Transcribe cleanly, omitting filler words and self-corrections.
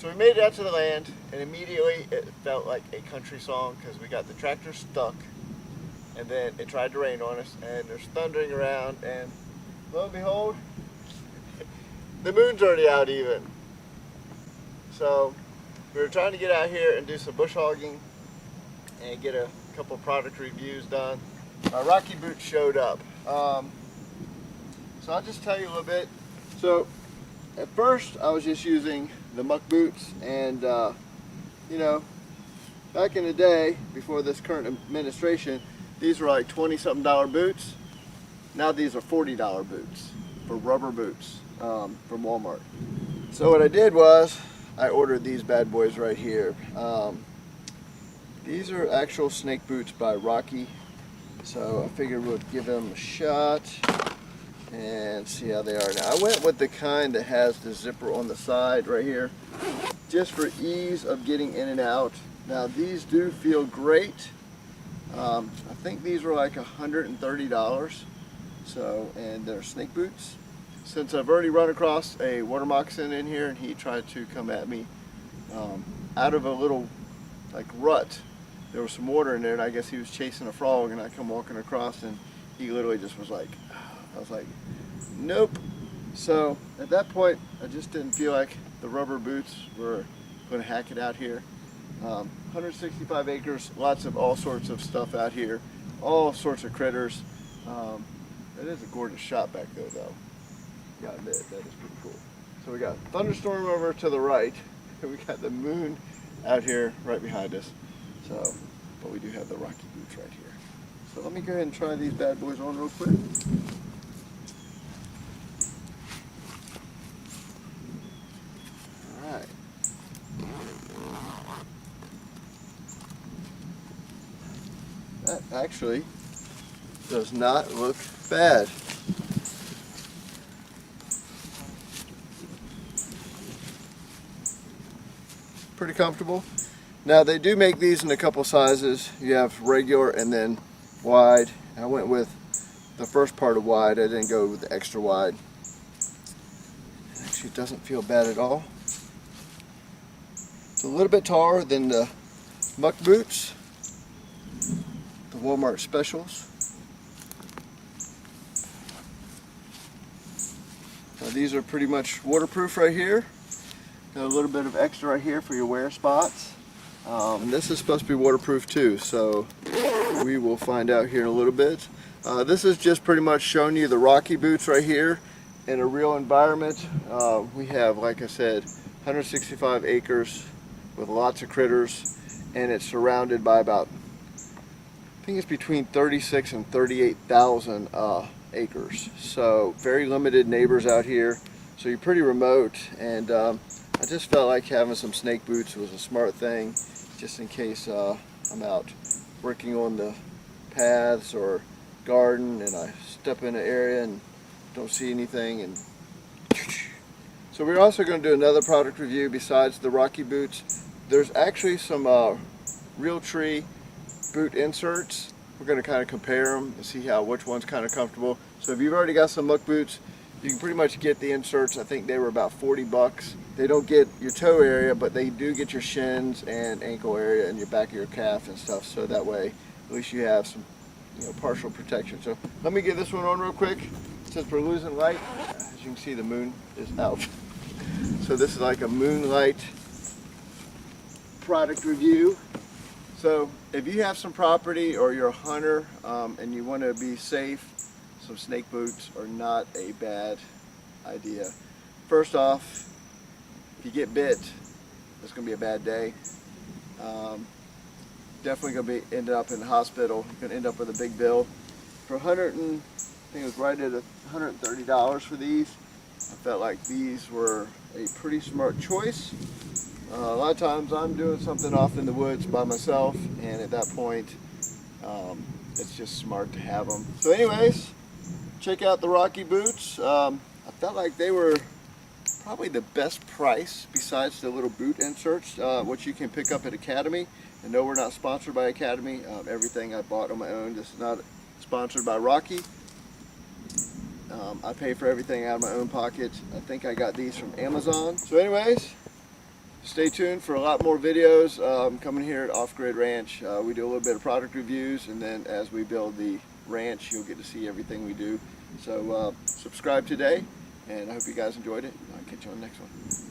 So we made it out to the land, and immediately it felt like a country song because we got the tractor stuck, and then it tried to rain on us, and there's thundering around, and lo and behold, the moon's already out even. So we were trying to get out here and do some bush hogging and get a couple product reviews done. Our Rocky boots showed up. So I'll just tell you a little bit. So at first I was just using the muck boots, and you know, back in the day before this current administration, these were like $20-something boots. Now these are $40 boots for rubber boots from Walmart. So what I did was I ordered these bad boys right here. These are actual snake boots by Rocky, so I figured we'd give them a shot and see how they are. Now I went with the kind that has the zipper on the side right here, just for ease of getting in and out. Now these do feel great. I think these were like $130. So, and they're snake boots. Since I've already run across a water moccasin in here, and he tried to come at me out of a little like rut. There was some water in there, and I guess he was chasing a frog, and I come walking across, and he literally just was like, I was like, nope. So at that point, I just didn't feel like the rubber boots were going to hack it out here. 165 acres, lots of all sorts of stuff out here, all sorts of critters. It is a gorgeous shot back there, though. Gotta admit, that is pretty cool. So we got thunderstorm over to the right, and we got the moon out here right behind us. So, but we do have the Rocky boots right here. So let me go ahead and try these bad boys on real quick. All right. That actually does not look bad. Pretty comfortable. Now they do make these in a couple sizes. You have regular and then wide. I went with the first part of wide. I didn't go with the extra wide. Actually, it doesn't feel bad at all. It's a little bit taller than the muck boots, the Walmart specials. Now these are pretty much waterproof right here. Got a little bit of extra right here for your wear spots. This is supposed to be waterproof too, so we will find out here in a little bit. This is just pretty much showing you the Rocky boots right here in a real environment. We have, like I said, 165 acres with lots of critters, and it's surrounded by about, I think it's between 36 and 38,000 acres. So very limited neighbors out here. So you're pretty remote, and I just felt like having some snake boots was a smart thing, just in case I'm out working on the paths or garden and I step in an area and don't see anything. And so we're also going to do another product review besides the Rocky boots. There's actually some Realtree boot inserts. We're going to kind of compare them and see which one's kind of comfortable. So if you've already got some muck boots, you can pretty much get the inserts. I think they were about 40 bucks. They don't get your toe area, but they do get your shins and ankle area and your back of your calf and stuff. So that way, at least you have some, partial protection. So let me get this one on real quick. Since we're losing light, as you can see, the moon is out. So this is like a moonlight product review. So if you have some property or you're a hunter and you want to be safe, some snake boots are not a bad idea. First off, if you get bit, it's going to be a bad day. Definitely going to be end up in the hospital. You're going to end up with a big bill. For I think it was right at $130 for these. I felt like these were a pretty smart choice. A lot of times I'm doing something off in the woods by myself, and at that point, it's just smart to have them. So anyways, check out the Rocky boots. I felt like they were probably the best price besides the little boot inserts, which you can pick up at Academy. And no, we're not sponsored by Academy. Everything I bought on my own. This is not sponsored by Rocky. I pay for everything out of my own pocket. I think I got these from Amazon. So anyways, Stay tuned for a lot more videos coming here at Off Grid Ranch. We do a little bit of product reviews, and then as we build the ranch, you'll get to see everything we do. So subscribe today, and I hope you guys enjoyed it. I'll catch you on the next one.